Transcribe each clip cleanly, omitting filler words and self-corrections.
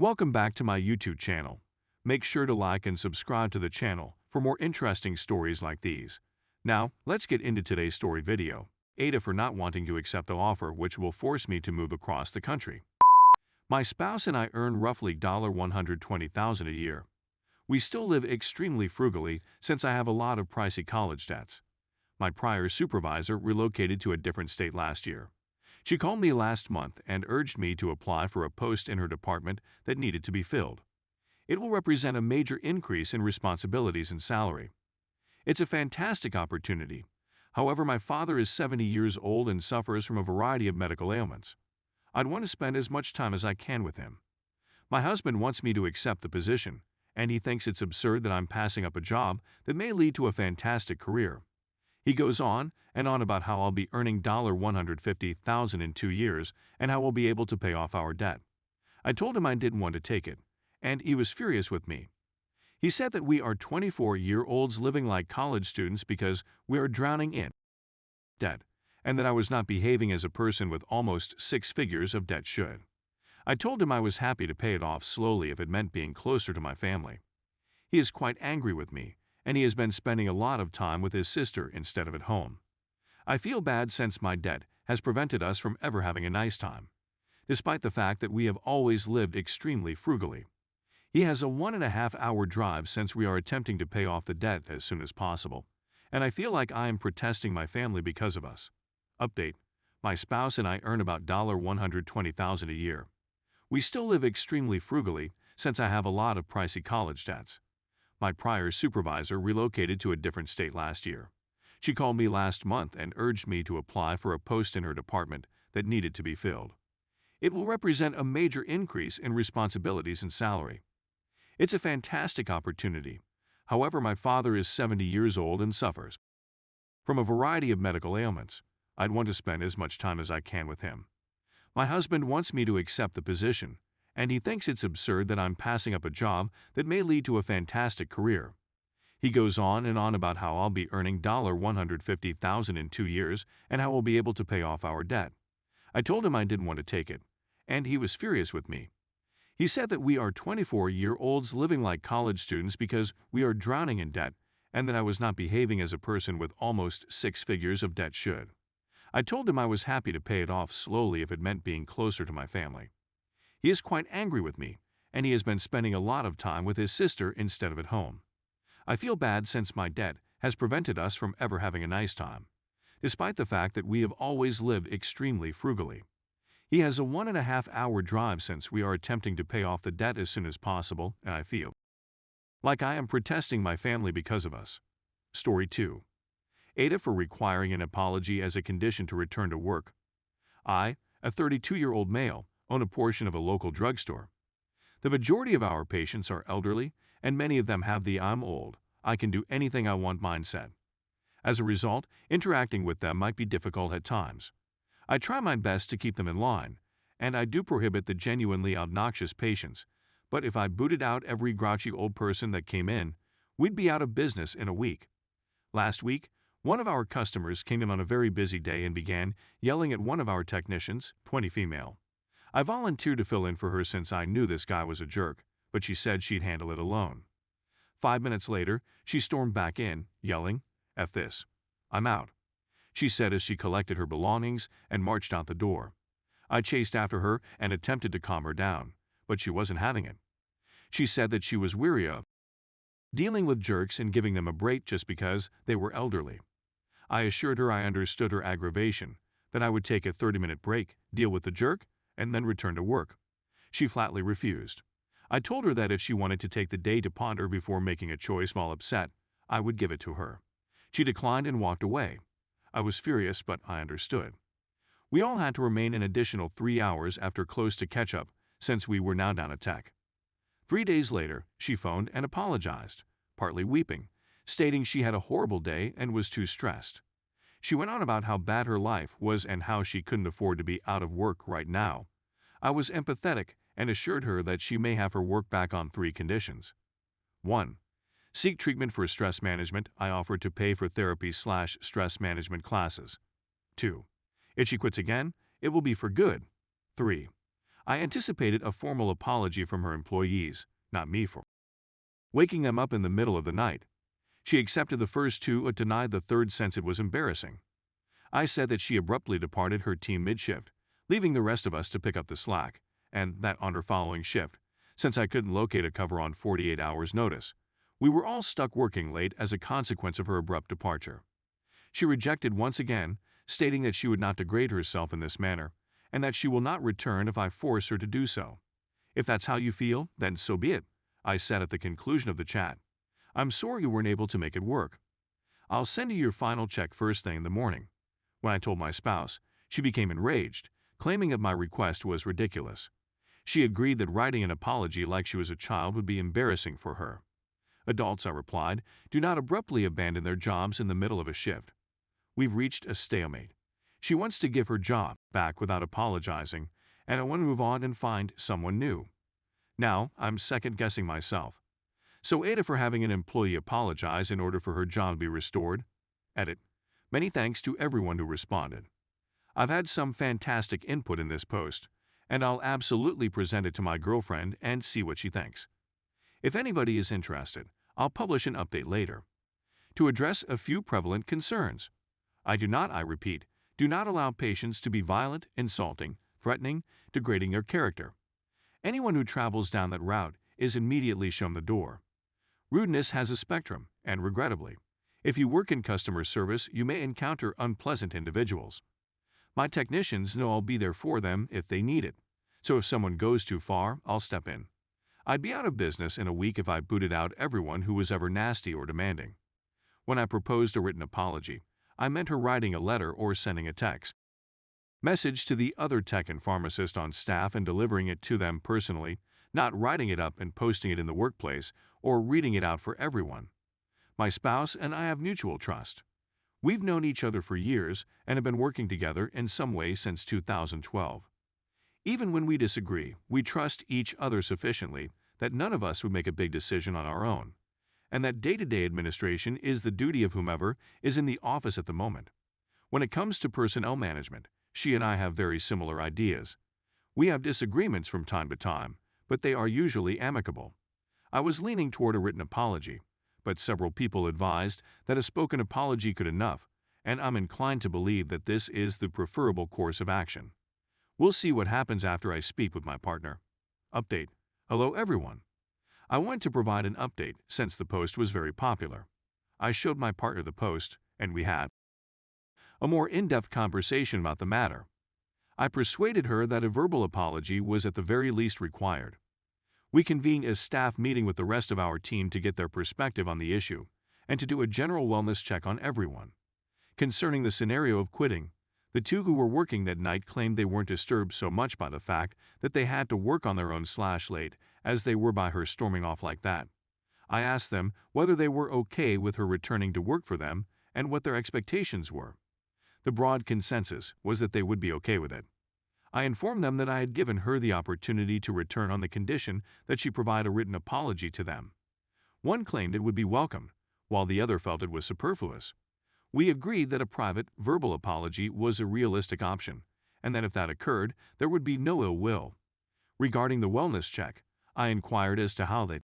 Welcome back to my YouTube channel. Make sure to like and subscribe to the channel for more interesting stories like these. Now, let's get into today's story video. AITA for not wanting to accept the offer which will force me to move across the country. My spouse and I earn roughly $120,000 a year. We still live extremely frugally since I have a lot of pricey college debts. My prior supervisor relocated to a different state last year. She called me last month and urged me to apply for a post in her department that needed to be filled. It will represent a major increase in responsibilities and salary. It's a fantastic opportunity. However, my father is 70 years old and suffers from a variety of medical ailments. I'd want to spend as much time as I can with him. My husband wants me to accept the position, and he thinks it's absurd that I'm passing up a job that may lead to a fantastic career. He goes on and on about how I'll be earning $150,000 in 2 years and how we'll be able to pay off our debt. I told him I didn't want to take it, and he was furious with me. He said that we are 24-year-olds living like college students because we are drowning in debt, and that I was not behaving as a person with almost 6 figures of debt should. I told him I was happy to pay it off slowly if it meant being closer to my family. He is quite angry with me, and he has been spending a lot of time with his sister instead of at home. I feel bad since my debt has prevented us from ever having a nice time, despite the fact that we have always lived extremely frugally. He has a 1.5-hour drive since we are attempting to pay off the debt as soon as possible, and I feel like I am protesting my family because of us. Update: my spouse and I earn about $120,000 a year. We still live extremely frugally since I have a lot of pricey college debts. My prior supervisor relocated to a different state last year. She called me last month and urged me to apply for a post in her department that needed to be filled. It will represent a major increase in responsibilities and salary. It's a fantastic opportunity. However, my father is 70 years old and suffers from a variety of medical ailments. I'd want to spend as much time as I can with him. My husband wants me to accept the position, and he thinks it's absurd that I'm passing up a job that may lead to a fantastic career. He goes on and on about how I'll be earning $150,000 in 2 years and how we'll be able to pay off our debt. I told him I didn't want to take it, and he was furious with me. He said that we are 24-year-olds living like college students because we are drowning in debt, and that I was not behaving as a person with almost 6 figures of debt should. I told him I was happy to pay it off slowly if it meant being closer to my family. He is quite angry with me, and he has been spending a lot of time with his sister instead of at home. I feel bad since my debt has prevented us from ever having a nice time, despite the fact that we have always lived extremely frugally. He has a 1.5-hour drive since we are attempting to pay off the debt as soon as possible, and I feel like I am protesting my family because of us. Story 2. AITA for requiring an apology as a condition to return to work. I, a 32-year-old male, own a portion of a local drugstore. The majority of our patients are elderly, and many of them have the "I'm old, I can do anything I want" mindset. As a result, interacting with them might be difficult at times. I try my best to keep them in line, and I do prohibit the genuinely obnoxious patients, but if I booted out every grouchy old person that came in, we'd be out of business in a week. Last week, one of our customers came in on a very busy day and began yelling at one of our technicians, 20 female. I volunteered to fill in for her since I knew this guy was a jerk, but she said she'd handle it alone. 5 minutes later, she stormed back in, yelling, "F this. I'm out," she said as she collected her belongings and marched out the door. I chased after her and attempted to calm her down, but she wasn't having it. She said that she was weary of dealing with jerks and giving them a break just because they were elderly. I assured her I understood her aggravation, that I would take a 30-minute break, deal with the jerk, and then return to work. She flatly refused. I told her that if she wanted to take the day to ponder before making a choice while upset, I would give it to her. She declined and walked away. I was furious, but I understood. We all had to remain an additional 3 hours after close to catch-up, since we were now down a tech. 3 days later, she phoned and apologized, partly weeping, stating she had a horrible day and was too stressed. She went on about how bad her life was and how she couldn't afford to be out of work right now. I was empathetic and assured her that she may have her work back on 3 conditions. 1. Seek treatment for stress management. I offered to pay for therapy/stress management classes. 2. If she quits again, it will be for good. 3. I anticipated a formal apology from her employees, not me for waking them up in the middle of the night. She accepted the first two but denied the third since it was embarrassing. I said that she abruptly departed her team mid-shift, leaving the rest of us to pick up the slack, and that on her following shift, since I couldn't locate a cover on 48 hours' notice, we were all stuck working late as a consequence of her abrupt departure. She rejected once again, stating that she would not degrade herself in this manner, and that she will not return if I force her to do so. If that's how you feel, then so be it, I said at the conclusion of the chat. I'm sorry you weren't able to make it work. I'll send you your final check first thing in the morning. When I told my spouse, she became enraged, claiming that my request was ridiculous. She agreed that writing an apology like she was a child would be embarrassing for her. Adults, I replied, do not abruptly abandon their jobs in the middle of a shift. We've reached a stalemate. She wants to give her job back without apologizing, and I want to move on and find someone new. Now, I'm second-guessing myself. So AITA for having an employee apologize in order for her job to be restored. Edit. Many thanks to everyone who responded. I've had some fantastic input in this post, and I'll absolutely present it to my girlfriend and see what she thinks. If anybody is interested, I'll publish an update later. To address a few prevalent concerns. I repeat, do not allow patients to be violent, insulting, threatening, degrading their character. Anyone who travels down that route is immediately shown the door. Rudeness has a spectrum, and regrettably, if you work in customer service, you may encounter unpleasant individuals. My technicians know I'll be there for them if they need it, so if someone goes too far, I'll step in. I'd be out of business in a week if I booted out everyone who was ever nasty or demanding. When I proposed a written apology, I meant her writing a letter or sending a text message to the other tech and pharmacist on staff and delivering it to them personally, not writing it up and posting it in the workplace or reading it out for everyone. My spouse and I have mutual trust. We've known each other for years and have been working together in some way since 2012. Even when we disagree, we trust each other sufficiently that none of us would make a big decision on our own, and that day-to-day administration is the duty of whomever is in the office at the moment. When it comes to personnel management, she and I have very similar ideas. We have disagreements from time to time, but they are usually amicable. I was leaning toward a written apology, but several people advised that a spoken apology could enough, and I'm inclined to believe that this is the preferable course of action. We'll see what happens after I speak with my partner. Update. Hello everyone. I want to provide an update since the post was very popular. I showed my partner the post, and we had a more in-depth conversation about the matter. I persuaded her that a verbal apology was at the very least required. We convened a staff meeting with the rest of our team to get their perspective on the issue and to do a general wellness check on everyone. Concerning the scenario of quitting, the two who were working that night claimed they weren't disturbed so much by the fact that they had to work on their own /late as they were by her storming off like that. I asked them whether they were okay with her returning to work for them and what their expectations were. The broad consensus was that they would be okay with it. I informed them that I had given her the opportunity to return on the condition that she provide a written apology to them. One claimed it would be welcomed, while the other felt it was superfluous. We agreed that a private, verbal apology was a realistic option, and that if that occurred, there would be no ill will. Regarding the wellness check, I inquired as to how they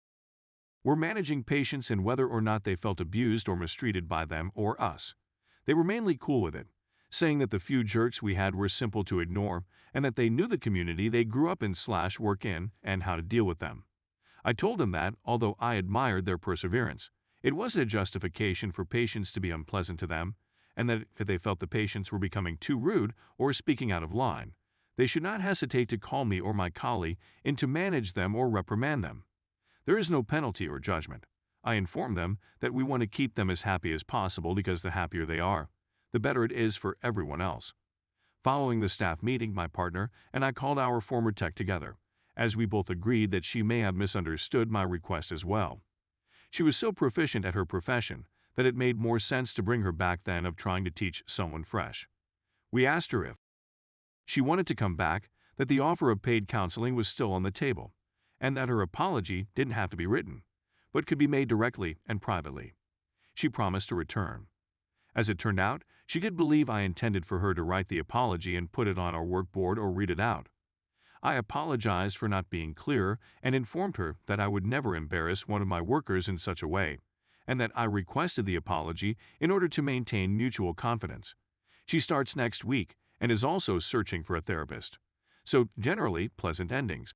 were managing patients and whether or not they felt abused or mistreated by them or us. They were mainly cool with it, saying that the few jerks we had were simple to ignore and that they knew the community they grew up in / work in and how to deal with them. I told them that, although I admired their perseverance, it wasn't a justification for patients to be unpleasant to them, and that if they felt the patients were becoming too rude or speaking out of line, they should not hesitate to call me or my colleague in to manage them or reprimand them. There is no penalty or judgment. I inform them that we want to keep them as happy as possible because the happier they are, the better it is for everyone else. Following the staff meeting, my partner and I called our former tech together, as we both agreed that she may have misunderstood my request as well. She was so proficient at her profession that it made more sense to bring her back than of trying to teach someone fresh. We asked her if she wanted to come back, that the offer of paid counseling was still on the table, and that her apology didn't have to be written, but could be made directly and privately. She promised to return. As it turned out, she did believe I intended for her to write the apology and put it on our work board or read it out. I apologized for not being clear and informed her that I would never embarrass one of my workers in such a way, and that I requested the apology in order to maintain mutual confidence. She starts next week and is also searching for a therapist. So generally, pleasant endings.